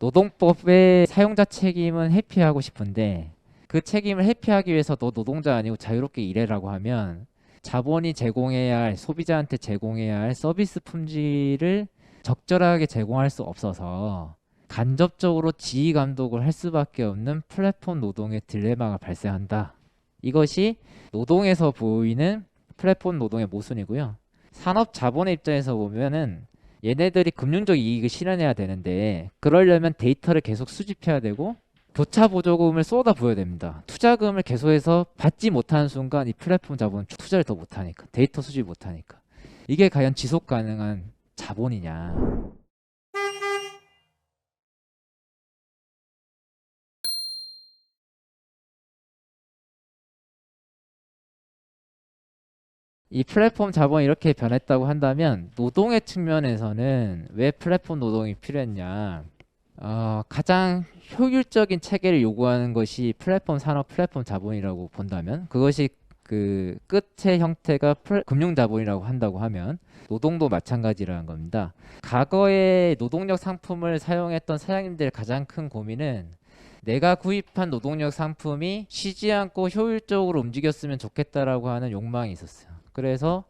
노동법의 사용자 책임은 회피하고 싶은데 그 책임을 회피하기 위해서 너 노동자 아니고 자유롭게 일해라고 하면 자본이 제공해야 할, 소비자한테 제공해야 할 서비스 품질을 적절하게 제공할 수 없어서 간접적으로 지휘 감독을 할 수밖에 없는 플랫폼 노동의 딜레마가 발생한다. 이것이 노동에서 보이는 플랫폼 노동의 모순이고요. 산업 자본의 입장에서 보면은 얘네들이 금융적 이익을 실현해야 되는데 그러려면 데이터를 계속 수집해야 되고 교차 보조금을 쏟아부어야 됩니다. 투자금을 계속해서 받지 못하는 순간 이 플랫폼 자본은 투자를 더 못하니까, 데이터 수집 못하니까, 이게 과연 지속 가능한 자본이냐. 이 플랫폼 자본이 이렇게 변했다고 한다면 노동의 측면에서는 왜 플랫폼 노동이 필요했냐. 가장 효율적인 체계를 요구하는 것이 플랫폼 산업, 플랫폼 자본이라고 본다면, 그것이 그 끝의 형태가 금융 자본이라고 한다고 하면 노동도 마찬가지라는 겁니다. 과거에 노동력 상품을 사용했던 사장님들의 가장 큰 고민은 내가 구입한 노동력 상품이 쉬지 않고 효율적으로 움직였으면 좋겠다라고 하는 욕망이 있었어요. 그래서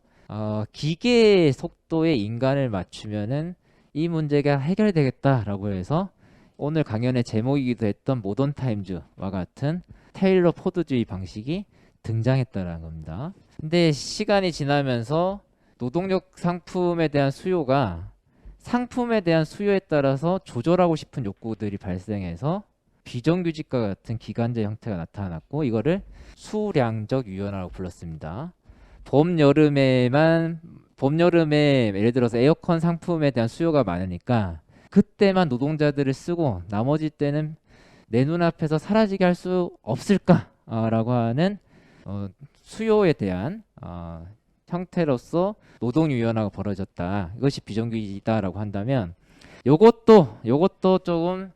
기계의 속도에 인간을 맞추면은 이 문제가 해결되겠다라고 해서 오늘 강연의 제목이기도 했던 모던 타임즈와 같은 테일러 포드주의 방식이 등장했다는 겁니다. 근데 시간이 지나면서 노동력 상품에 대한 수요가 상품에 대한 수요에 따라서 조절하고 싶은 욕구들이 발생해서 비정규직과 같은 기간제 형태가 나타났고, 이거를 수량적 유연화라고 불렀습니다. 봄, 여름에 예를 들어서 에어컨 상품에 대한 수요가 많으니까 그때만 노동자들을 쓰고 나머지 때는 내 눈앞에서 사라지게 할 수 없을까라고 하는 수요에 대한 형태로서 노동 유연화가 벌어졌다. 이것이 비정규직이다라고 한다면 요것도 조금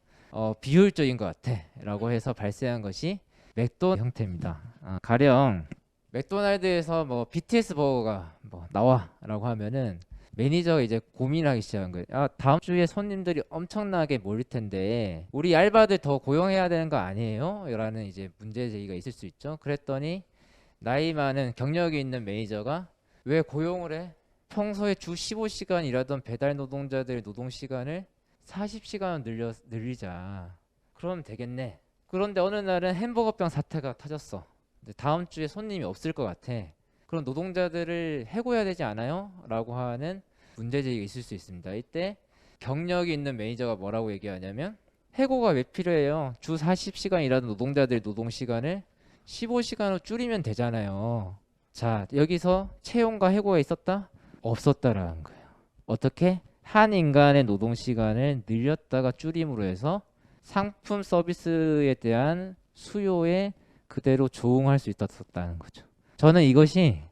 비효율적인 것 같아라고 해서 발생한 것이 맥도 형태입니다. 가령 맥도날드에서 뭐 BTS 버거가 뭐 나와라고 하면은 매니저가 이제 고민하기 시작한 거예요. 다음 주에 손님들이 엄청나게 몰릴 텐데 우리 알바들 더 고용해야 되는 거 아니에요? 라는 이제 문제 제기가 있을 수 있죠. 그랬더니 나이 많은 경력이 있는 매니저가 왜 고용을 해? 평소에 주 15시간 일하던 배달 노동자들의 노동 시간을 40시간으로 늘리자. 그러면 되겠네. 그런데 어느 날은 햄버거병 사태가 터졌어. 다음 주에 손님이 없을 것 같아. 그럼 노동자들을 해고해야 되지 않아요? 라고 하는 문제제기가 있을 수 있습니다. 이때 경력이 있는 매니저가 뭐라고 얘기하냐면 해고가 왜 필요해요? 주 40시간 일하던 노동자들의 노동시간을 15시간으로 줄이면 되잖아요. 자, 여기서 채용과 해고가 있었다? 없었다라는 거예요. 어떻게? 한 인간의 노동시간을 늘렸다가 줄임으로 해서 상품 서비스에 대한 수요에 그대로 조응할 수 있었다는 거죠. 저는 이것이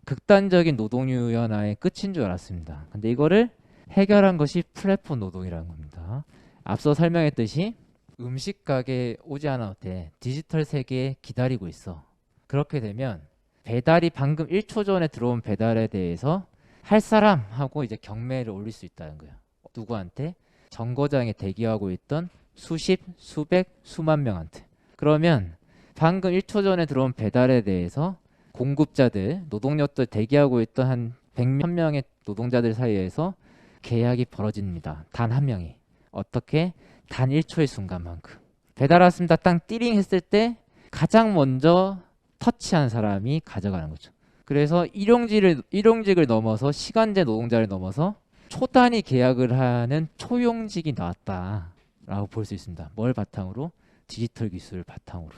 극단적인 노동 유연화의 끝인 줄 알았습니다. 근데 이거를 해결한 것이 플랫폼 노동이라는 겁니다. 앞서 설명했듯이 음식 가게 오지 않아도 돼. 디지털 세계에 기다리고 있어. 그렇게 되면 배달이 방금 1초 전에 들어온 배달에 대해서 할 사람 하고 이제 경매를 올릴 수 있다는 거예요. 누구한테? 정거장에 대기하고 있던 수십, 수백, 수만 명한테. 그러면 방금 1초 전에 들어온 배달에 대해서 공급자들, 노동력들 대기하고 있던 한 100명의 노동자들 사이에서 계약이 벌어집니다. 단 한 명이. 어떻게? 단 1초의 순간만큼. 배달 왔습니다. 땅 띠링 했을 때 가장 먼저 터치한 사람이 가져가는 거죠. 그래서 일용직을 넘어서 시간제 노동자를 넘어서 초단위 계약을 하는 초용직이 나왔다라고 볼 수 있습니다. 뭘 바탕으로? 디지털 기술을 바탕으로.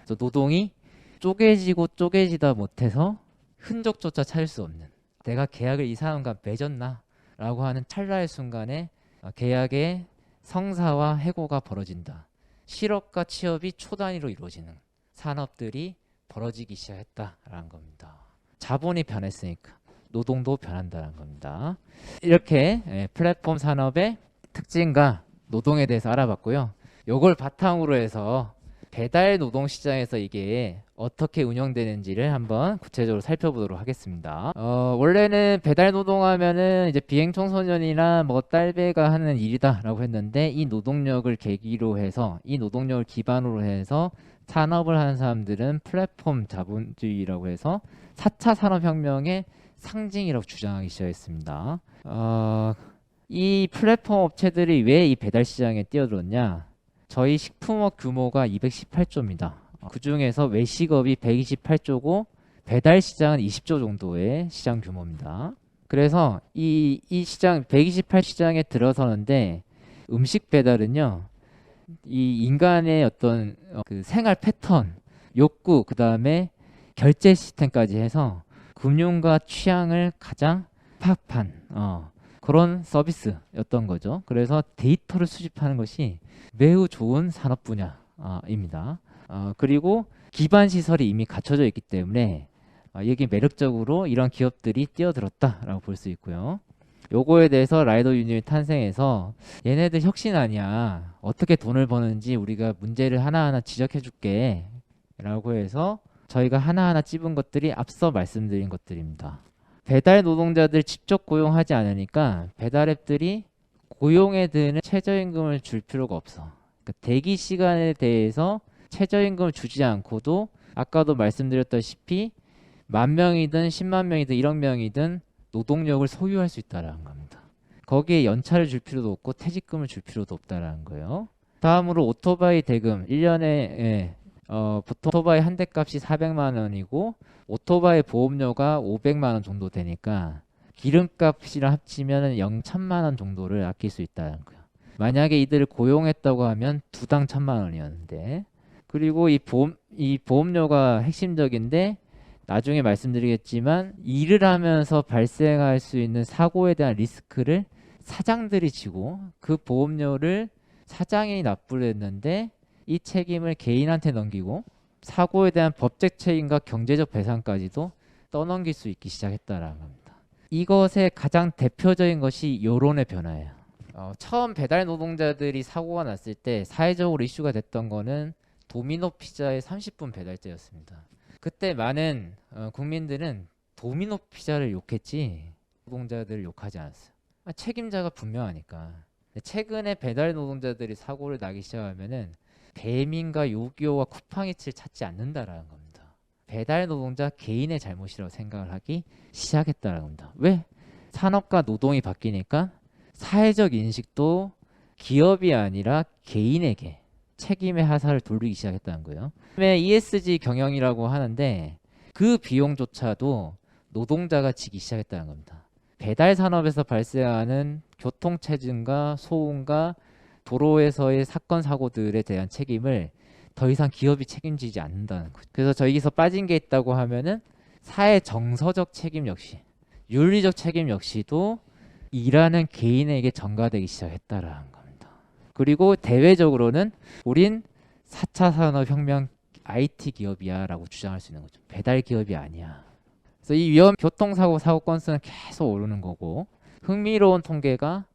그래서 노동이 쪼개지고 쪼개지다 못해서 흔적조차 찾을 수 없는, 내가 계약을 이 사람과 맺었나? 라고 하는 찰나의 순간에 계약의 성사와 해고가 벌어진다. 실업과 취업이 초단위로 이루어지는 산업들이 벌어지기 시작했다라는 겁니다. 자본이 변했으니까 노동도 변한다는 겁니다. 이렇게 플랫폼 산업의 특징과 노동에 대해서 알아봤고요. 이걸 바탕으로 해서 배달 노동 시장에서 이게 어떻게 운영되는지를 한번 구체적으로 살펴보도록 하겠습니다. 원래는 배달 노동하면은 이제 비행 청소년이나 뭐 딸배가 하는 일이다라고 했는데, 이 노동력을 계기로 해서, 이 노동력을 기반으로 해서 산업을 하는 사람들은 플랫폼 자본주의라고 해서 4차 산업혁명의 상징이라고 주장하기 시작했습니다. 이 플랫폼 업체들이 왜 이 배달 시장에 뛰어들었냐? 저희 식품업 규모가 218조입니다. 그 중에서 외식업이 128조고 배달 시장은 20조 정도의 시장 규모입니다. 그래서 이 시장 128 시장에 들어서는데, 음식 배달은요, 이 인간의 어떤 그 생활 패턴, 욕구, 그 다음에 결제 시스템까지 해서 금융과 취향을 가장 파악한 그런 서비스였던 거죠. 그래서 데이터를 수집하는 것이 매우 좋은 산업 분야입니다. 그리고 기반 시설이 이미 갖춰져 있기 때문에 여기 매력적으로 이런 기업들이 뛰어들었다라고 볼 수 있고요. 요거에 대해서 라이더 유니온이 탄생해서 얘네들 혁신 아니야, 어떻게 돈을 버는지 우리가 문제를 하나하나 지적해 줄게 라고 해서 저희가 하나하나 찝은 것들이 앞서 말씀드린 것들입니다. 배달 노동자들 직접 고용하지 않으니까 배달앱들이 고용에 드는 최저임금을 줄 필요가 없어. 그러니까 대기 시간에 대해서 최저임금을 주지 않고도 아까도 말씀드렸다시피 10,000명이든 10만 명이든 1억 명이든 노동력을 소유할 수 있다는 겁니다. 거기에 연차를 줄 필요도 없고 퇴직금을 줄 필요도 없다는 거예요. 다음으로 오토바이 대금, 1년에 보통 오토바이 한 대 값이 400만 원이고 오토바이 보험료가 500만 원 정도 되니까 기름값이랑 합치면 0,1000만 원 정도를 아낄 수 있다는 거예요. 만약에 이들을 고용했다고 하면 두당 1,000만 원이었는데, 그리고 이 보험료가 핵심적인데, 나중에 말씀드리겠지만 일을 하면서 발생할 수 있는 사고에 대한 리스크를 사장들이 지고 그 보험료를 사장이 납부를 했는데 이 책임을 개인한테 넘기고 사고에 대한 법적 책임과 경제적 배상까지도 떠넘길 수 있기 시작했다라는 겁니다. 이것의 가장 대표적인 것이 여론의 변화예요. 처음 배달 노동자들이 사고가 났을 때 사회적으로 이슈가 됐던 거는 도미노 피자의 30분 배달제였습니다. 그때 많은 국민들은 도미노 피자를 욕했지 노동자들을 욕하지 않았어요. 책임자가 분명하니까. 최근에 배달 노동자들이 사고를 나기 시작하면은 배민과 요기요와 쿠팡이츠를 찾지 않는다라는 겁니다. 배달 노동자 개인의 잘못이라고 생각을 하기 시작했다는 겁니다. 왜? 산업과 노동이 바뀌니까 사회적 인식도 기업이 아니라 개인에게 책임의 하사를 돌리기 시작했다는 거예요. ESG 경영이라고 하는데 그 비용조차도 노동자가 지기 시작했다는 겁니다. 배달 산업에서 발생하는 교통체증과 소음과 도로에서의 사건 사고들에 대한 책임을 더 이상 기업이 책임지지 않는다는 거죠. 그래서 저기서 빠진 게 있다고 하면은 사회 정서적 책임 역시, 윤리적 책임 역시도 일하는 개인에게 전가되기 시작했다라는 겁니다. 그리고 대외적으로는 우린 4차 산업혁명 IT 기업이야 라고 주장할 수 있는 거죠. 배달 기업이 아니야. 그래서 이 위험 교통사고 사고 건수는 계속 오르는 거고, 흥미로운 통계가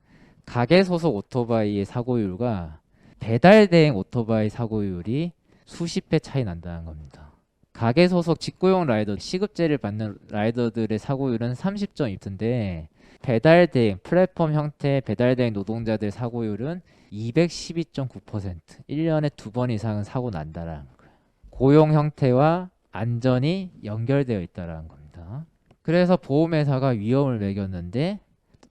가게 소속 오토바이의 사고율과 배달 대행 오토바이 사고율이 수십 배 차이 난다는 겁니다. 가게 소속 직고용 라이더, 시급제를 받는 라이더들의 사고율은 30.2%인데 배달 대행, 플랫폼 형태의 배달 대행 노동자들 사고율은 212.9%. 1년에 2번 이상은 사고 난다라는 거예요. 고용 형태와 안전이 연결되어 있다라는 겁니다. 그래서 보험회사가 위험을 매겼는데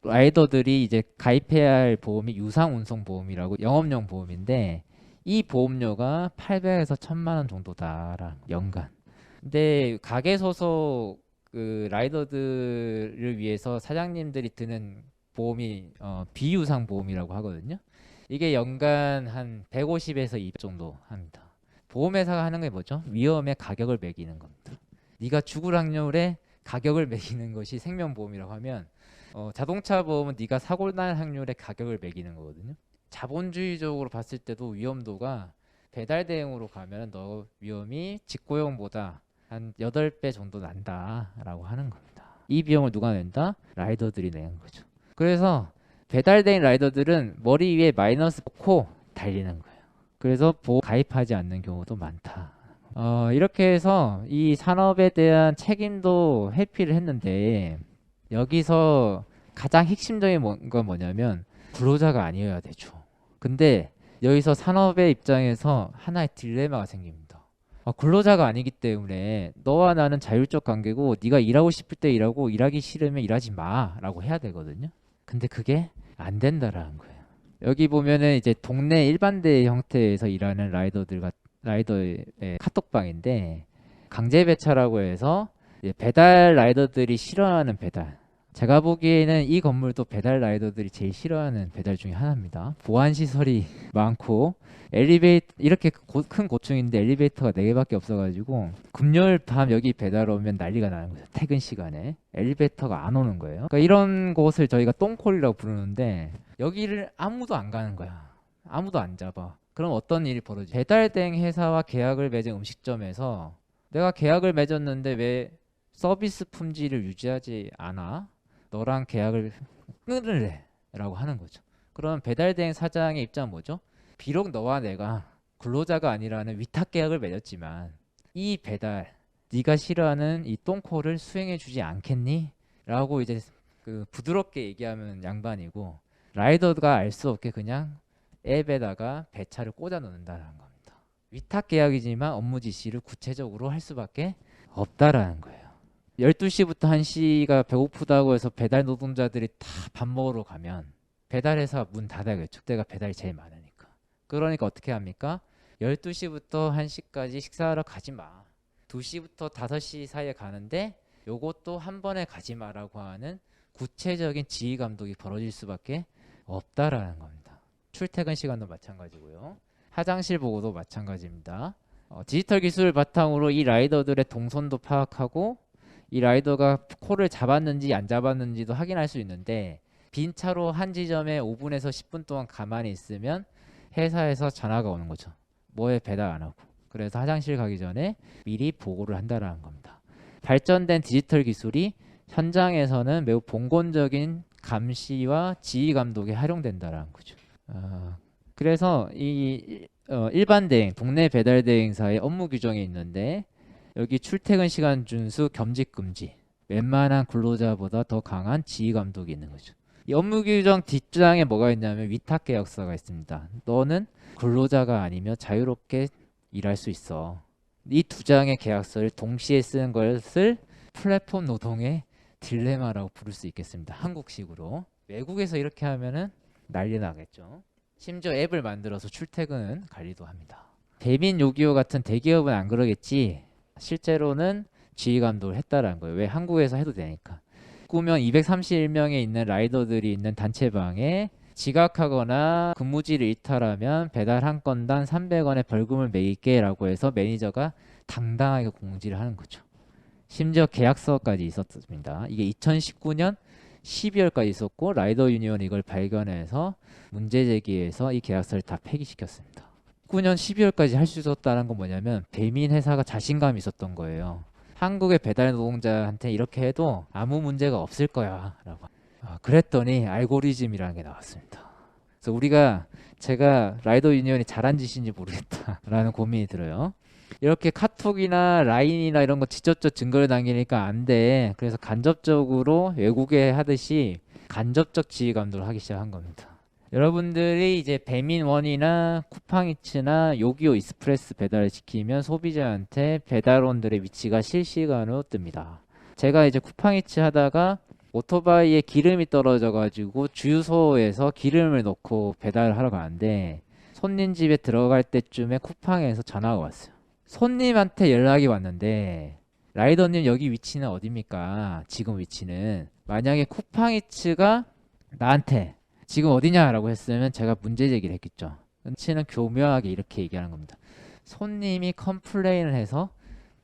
라이더들이 이제 가입해야 할 보험이 유상운송보험이라고 영업용 보험인데 이 보험료가 800에서 1,000만 원 정도다라는 연간. 근데 가게 소속 그 라이더들을 위해서 사장님들이 드는 보험이 비유상 보험이라고 하거든요. 이게 연간 한 150에서 200 정도 합니다. 보험회사가 하는 게 뭐죠? 위험의 가격을 매기는 겁니다. 네가 죽을 확률에 가격을 매기는 것이 생명보험이라고 하면 자동차 보험은 네가 사고 날 확률의 가격을 매기는 거거든요. 자본주의적으로 봤을 때도 위험도가 배달 대행으로 가면 너 위험이 직고용보다 한 8배 정도 난다라고 하는 겁니다. 이 비용을 누가 낸다? 라이더들이 내는 거죠. 그래서 배달 대행 라이더들은 머리 위에 마이너스 놓고 달리는 거예요. 그래서 보험 가입하지 않는 경우도 많다. 이렇게 해서 이 산업에 대한 책임도 회피를 했는데 여기서 가장 핵심적인 건 뭐냐면 근로자가 아니어야 되죠. 근데 여기서 산업의 입장에서 하나의 딜레마가 생깁니다. 근로자가 아니기 때문에 너와 나는 자율적 관계고 네가 일하고 싶을 때 일하고 일하기 싫으면 일하지 마라고 해야 되거든요. 근데 그게 안 된다라는 거예요. 여기 보면은 이제 동네 일반대 형태에서 일하는 라이더의 카톡방인데 강제 배차라고 해서 이제 배달 라이더들이 싫어하는 배달. 제가 보기에는 이 건물도 배달 라이더들이 제일 싫어하는 배달 중에 하나입니다. 보안 시설이 많고 이렇게 큰 고층인데 엘리베이터가 4개밖에 없어가지고 금요일 밤 여기 배달 오면 난리가 나는 거죠. 퇴근 시간에 엘리베이터가 안 오는 거예요. 그러니까 이런 곳을 저희가 똥콜이라고 부르는데 여기를 아무도 안 가는 거야. 아무도 안 잡아. 그럼 어떤 일이 벌어지? 배달 대행 회사와 계약을 맺은 음식점에서 내가 계약을 맺었는데 왜 서비스 품질을 유지하지 않아? 너랑 계약을 끊을래 라고 하는 거죠. 그럼 배달 대행 사장의 입장은 뭐죠? 비록 너와 내가 근로자가 아니라는 위탁 계약을 맺었지만 이 배달 네가 싫어하는 이 똥콜을 수행해 주지 않겠니? 라고 이제 그 부드럽게 얘기하면 양반이고 라이더가 알 수 없게 그냥 앱에다가 배차를 꽂아 놓는다는 겁니다. 위탁 계약이지만 업무 지시를 구체적으로 할 수밖에 없다라는 거예요. 12시부터 1시가 배고프다고 해서 배달 노동자들이 다 밥 먹으러 가면 배달회사 문 닫아야겠죠. 그때가 배달이 제일 많으니까. 그러니까 어떻게 합니까? 12시부터 1시까지 식사하러 가지 마. 2시부터 5시 사이에 가는데 요것도 한 번에 가지 마라고 하는 구체적인 지휘 감독이 벌어질 수밖에 없다라는 겁니다. 출퇴근 시간도 마찬가지고요. 화장실 보고도 마찬가지입니다. 디지털 기술을 바탕으로 이 라이더들의 동선도 파악하고 이 라이더가 콜을 잡았는지 안 잡았는지도 확인할 수 있는데 빈 차로 한 지점에 5분에서 10분 동안 가만히 있으면 회사에서 전화가 오는 거죠. 뭐에 배달 안 하고. 그래서 화장실 가기 전에 미리 보고를 한다라는 겁니다. 발전된 디지털 기술이 현장에서는 매우 봉건적인 감시와 지휘 감독에 활용된다라는 거죠. 그래서 이 일반 대행, 동네 배달 대행사의 업무 규정이 있는데 여기 출퇴근 시간 준수, 겸직 금지, 웬만한 근로자보다 더 강한 지휘 감독이 있는 거죠. 이 업무 규정 뒷장에 뭐가 있냐면 위탁 계약서가 있습니다. 너는 근로자가 아니며 자유롭게 일할 수 있어. 이 두 장의 계약서를 동시에 쓰는 것을 플랫폼 노동의 딜레마라고 부를 수 있겠습니다. 한국식으로. 외국에서 이렇게 하면은 난리 나겠죠. 심지어 앱을 만들어서 출퇴근 관리도 합니다. 대민 요기요 같은 대기업은 안 그러겠지. 실제로는 지휘 감독을 했다라는 거예요. 왜 한국에서 해도 되니까. 꾸면 231명에 있는 라이더들이 있는 단체방에 지각하거나 근무지를 이탈하면 배달 한 건당 300원의 벌금을 매길게 라고 해서 매니저가 당당하게 공지를 하는 거죠. 심지어 계약서까지 있었습니다. 이게 2019년 12월까지 있었고 라이더 유니온이 이걸 발견해서 문제 제기해서 이 계약서를 다 폐기시켰습니다. 19년 12월까지 할 수 있었다는 건 뭐냐면 배민 회사가 자신감이 있었던 거예요. 한국의 배달 노동자한테 이렇게 해도 아무 문제가 없을 거야 라고. 그랬더니 알고리즘이라는 게 나왔습니다. 그래서 제가 라이더 유니온이 잘한 짓인지 모르겠다 라는 고민이 들어요. 이렇게 카톡이나 라인이나 이런 거 직접적 증거를 남기니까 안 돼. 그래서 간접적으로 외국에 하듯이 간접적 지휘 감독을 하기 시작한 겁니다. 여러분들이 이제 배민원이나 쿠팡이츠나 요기요 익스프레스 배달을 시키면 소비자한테 배달원들의 위치가 실시간으로 뜹니다. 제가 이제 쿠팡이츠 하다가 오토바이에 기름이 떨어져 가지고 주유소에서 기름을 넣고 배달을 하러 가는데 손님 집에 들어갈 때쯤에 쿠팡에서 전화가 왔어요. 손님한테 연락이 왔는데 라이더님 여기 위치는 어디입니까? 지금 위치는. 만약에 쿠팡이츠가 나한테 지금 어디냐라고 했으면 제가 문제 제기를 했겠죠. 치는 교묘하게 이렇게 얘기하는 겁니다. 손님이 컴플레인을 해서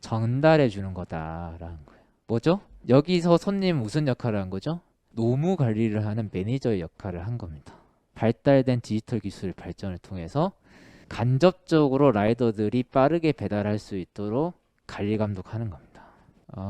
전달해 주는 거다라는 거예요. 뭐죠? 여기서 손님 무슨 역할을 한 거죠? 노무 관리를 하는 매니저의 역할을 한 겁니다. 발달된 디지털 기술 발전을 통해서 간접적으로 라이더들이 빠르게 배달할 수 있도록 관리 감독하는 겁니다.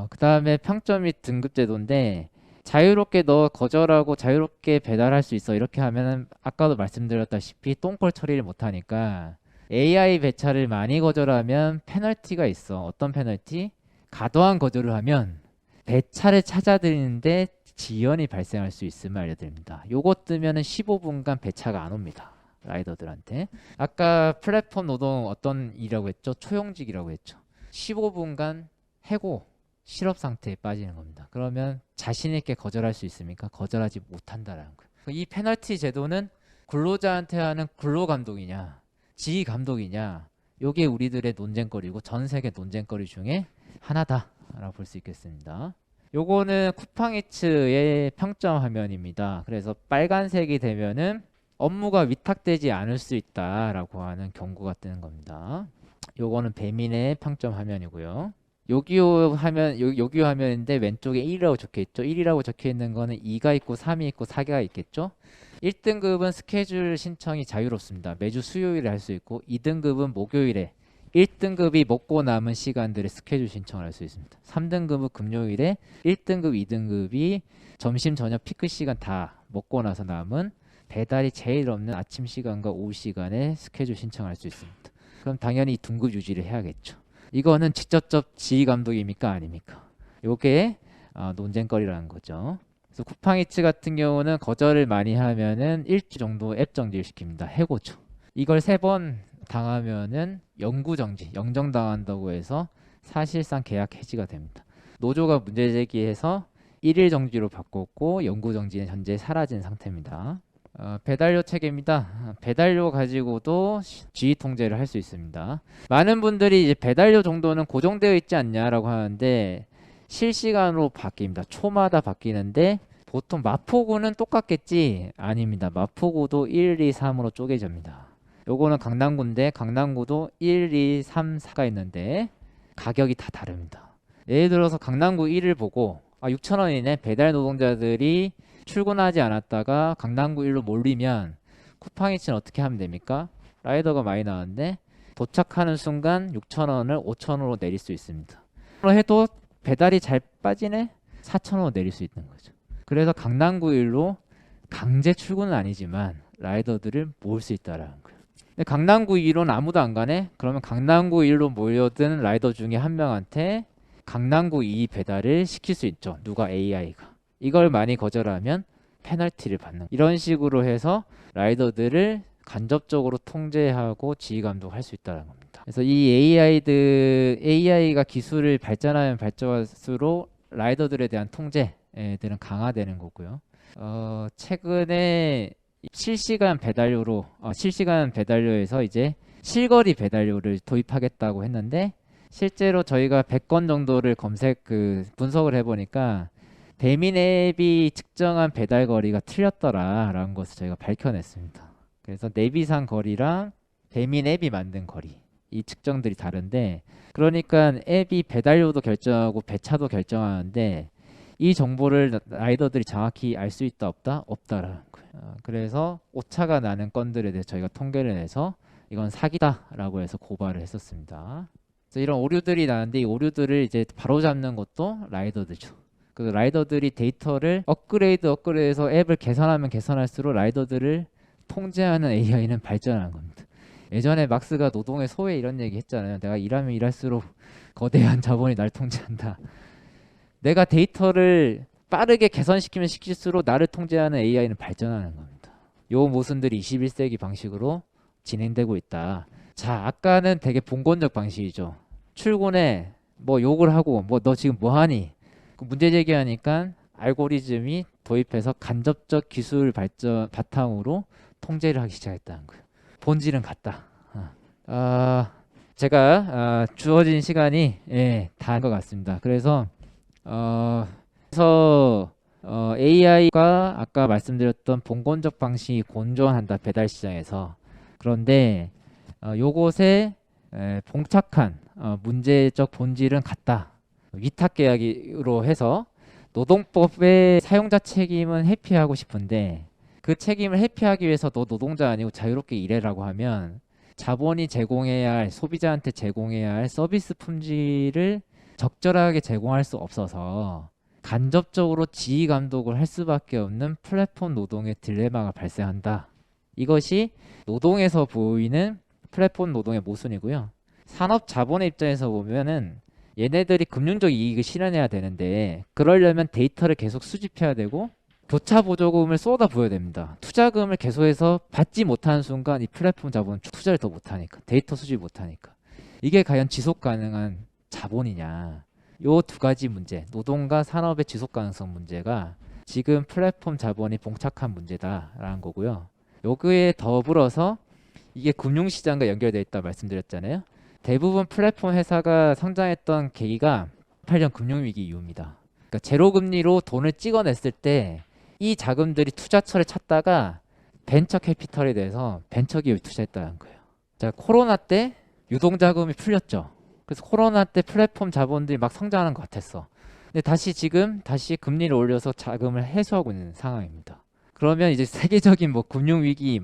그 다음에 평점 및 등급 제도인데 자유롭게 너 거절하고 자유롭게 배달할 수 있어 이렇게 하면은 아까도 말씀드렸다시피 똥콜 처리를 못하니까 AI 배차를 많이 거절하면 페널티가 있어. 어떤 페널티? 과도한 거절을 하면 배차를 찾아드리는데 지연이 발생할 수 있음을 알려드립니다. 요거 뜨면은 15분간 배차가 안 옵니다. 라이더들한테. 아까 플랫폼 노동 어떤 일이라고 했죠? 초용직이라고 했죠. 15분간 해고 실업 상태에 빠지는 겁니다. 그러면 자신 있게 거절할 수 있습니까? 거절하지 못한다라는 거예요. 이 페널티 제도는 근로자한테 하는 근로 감독이냐, 지휘 감독이냐, 요게 우리들의 논쟁거리고 전 세계 논쟁거리 중에 하나다라고 볼 수 있겠습니다. 요거는 쿠팡이츠의 평점 화면입니다. 그래서 빨간색이 되면은 업무가 위탁되지 않을 수 있다라고 하는 경고가 뜨는 겁니다. 요거는 배민의 평점 화면이고요. 요기요 화면인데 왼쪽에 1이라고 적혀 있죠. 1이라고 적혀 있는 거는 2가 있고 3이 있고 4개가 있겠죠. 1등급은 스케줄 신청이 자유롭습니다. 매주 수요일에 할 수 있고 2등급은 목요일에 1등급이 먹고 남은 시간들의 스케줄 신청을 할 수 있습니다. 3등급은 금요일에 1등급, 2등급이 점심, 저녁 피크 시간 다 먹고 나서 남은 배달이 제일 없는 아침 시간과 오후 시간에 스케줄 신청할 수 있습니다. 그럼 당연히 등급 유지를 해야겠죠. 이거는 직접적 지휘 감독입니까? 아닙니까? 요게 논쟁거리라는 거죠. 그래서 쿠팡이츠 같은 경우는 거절을 많이 하면은 일주 정도 앱 정지를 시킵니다. 해고죠. 이걸 3번 당하면은 영구 정지, 영정당한다고 해서 사실상 계약 해지가 됩니다. 노조가 문제 제기해서 1일 정지로 바꿨고 영구 정지는 현재 사라진 상태입니다. 배달료 체계입니다. 배달료 가지고도 지휘 통제를 할 수 있습니다. 많은 분들이 이제 배달료 정도는 고정되어 있지 않냐라고 하는데 실시간으로 바뀝니다. 초마다 바뀌는데 보통 마포구는 똑같겠지? 아닙니다. 마포구도 1, 2, 3으로 쪼개집니다. 요거는 강남구인데 강남구도 1, 2, 3, 4가 있는데 가격이 다 다릅니다. 예를 들어서 강남구 1을 보고 6,000원이네. 배달 노동자들이 출근하지 않았다가 강남구 1로 몰리면 쿠팡이츠는 어떻게 하면 됩니까? 라이더가 많이 나왔는데 도착하는 순간 6,000원을 5,000원으로 내릴 수 있습니다. 해도 배달이 잘 빠지네? 4,000원으로 내릴 수 있는 거죠. 그래서 강남구 1로 강제 출근은 아니지만 라이더들을 모을 수 있다라는 거예요. 근데 강남구 2로는 아무도 안 가네? 그러면 강남구 1로 몰려든 라이더 중에 한 명한테 강남구 2 배달을 시킬 수 있죠. 누가? AI가. 이걸 많이 거절하면 페널티를 받는 이런 식으로 해서 라이더들을 간접적으로 통제하고 지휘 감독할 수 있다는 겁니다. 그래서 이 AI가 기술을 발전하면 발전할수록 라이더들에 대한 통제들은 강화되는 거고요. 최근에 실시간 배달료에서 이제 실거리 배달료를 도입하겠다고 했는데 실제로 저희가 100건 정도를 분석을 해보니까 배민 앱이 측정한 배달 거리가 틀렸더라라는 것을 저희가 밝혀냈습니다. 그래서 내비상 거리랑 배민 앱이 만든 거리 이 측정들이 다른데 그러니까 앱이 배달료도 결정하고 배차도 결정하는데 이 정보를 라이더들이 정확히 알 수 있다 없다? 없다라는 거예요. 그래서 오차가 나는 건들에 대해서 저희가 통계를 내서 이건 사기다라고 해서 고발을 했었습니다. 그래서 이런 오류들이 나는데 이 오류들을 이제 바로잡는 것도 라이더들죠. 그 라이더들이 데이터를 업그레이드해서 앱을 개선하면 개선할수록 라이더들을 통제하는 AI는 발전하는 겁니다. 예전에 막스가 노동의 소외 이런 얘기 했잖아요. 내가 일하면 일할수록 거대한 자본이 날 통제한다. 내가 데이터를 빠르게 개선시키면 시킬수록 나를 통제하는 AI는 발전하는 겁니다. 요 모순들이 21세기 방식으로 진행되고 있다. 자, 아까는 되게 봉건적 방식이죠. 출근해 뭐 욕을 하고 뭐 너 지금 뭐 하니? 문제 제기하니까 알고리즘이 도입해서 간접적 기술 발전 바탕으로 통제를 하기 시작했다는 거예요. 본질은 같다. 제가 주어진 시간이 다인 것 같습니다. 그래서 AI가 아까 말씀드렸던 봉건적 방식이 곤존한다 배달 시장에서. 그런데 요것에 봉착한 문제적 본질은 같다. 위탁 계약으로 해서 노동법의 사용자 책임은 회피하고 싶은데 그 책임을 회피하기 위해서 너 노동자 아니고 자유롭게 일해라고 하면 자본이 제공해야 할 소비자한테 제공해야 할 서비스 품질을 적절하게 제공할 수 없어서 간접적으로 지휘 감독을 할 수밖에 없는 플랫폼 노동의 딜레마가 발생한다. 이것이 노동에서 보이는 플랫폼 노동의 모순이고요. 산업 자본의 입장에서 보면은 얘네들이 금융적 이익을 실현해야 되는데 그러려면 데이터를 계속 수집해야 되고 교차 보조금을 쏟아부어야 됩니다. 투자금을 계속해서 받지 못하는 순간 이 플랫폼 자본은 투자를 더 못하니까, 데이터 수집 못하니까. 이게 과연 지속 가능한 자본이냐. 요 두 가지 문제, 노동과 산업의 지속 가능성 문제가 지금 플랫폼 자본이 봉착한 문제다라는 거고요. 여기에 더불어서 이게 금융시장과 연결되어 있다 말씀드렸잖아요. 대부분 플랫폼 회사가 성장했던 계기가 2008년 금융위기 이후입니다. 그러니까 제로금리로 돈을 찍어냈을 때 이 자금들이 투자처를 찾다가 벤처 캐피털에 대해서 벤처기업이 투자했다는 거예요. 자, 코로나 때 유동자금이 풀렸죠. 그래서 코로나 때 플랫폼 자본들이 막 성장하는 것 같았어. 근데 다시 금리를 올려서 자금을 해소하고 있는 상황입니다. 그러면 이제 세계적인 뭐 금융위기,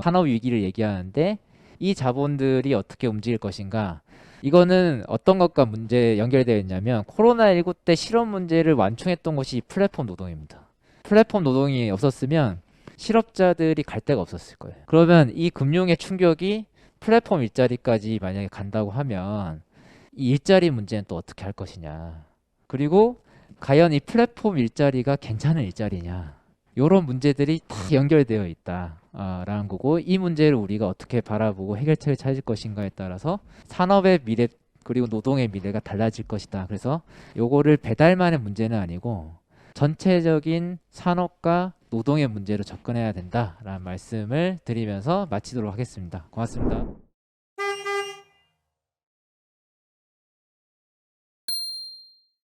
산업위기를 얘기하는데 이 자본들이 어떻게 움직일 것인가? 이거는 어떤 것과 문제 연결되어 있냐면 코로나19 때 실업 문제를 완충했던 것이 플랫폼 노동입니다. 플랫폼 노동이 없었으면 실업자들이 갈 데가 없었을 거예요. 그러면 이 금융의 충격이 플랫폼 일자리까지 만약에 간다고 하면 이 일자리 문제는 또 어떻게 할 것이냐. 그리고 과연 이 플랫폼 일자리가 괜찮은 일자리냐. 이런 문제들이 다 연결되어 있다라는 거고 이 문제를 우리가 어떻게 바라보고 해결책을 찾을 것인가에 따라서 산업의 미래 그리고 노동의 미래가 달라질 것이다. 그래서 요거를 배달만의 문제는 아니고 전체적인 산업과 노동의 문제로 접근해야 된다라는 말씀을 드리면서 마치도록 하겠습니다. 고맙습니다.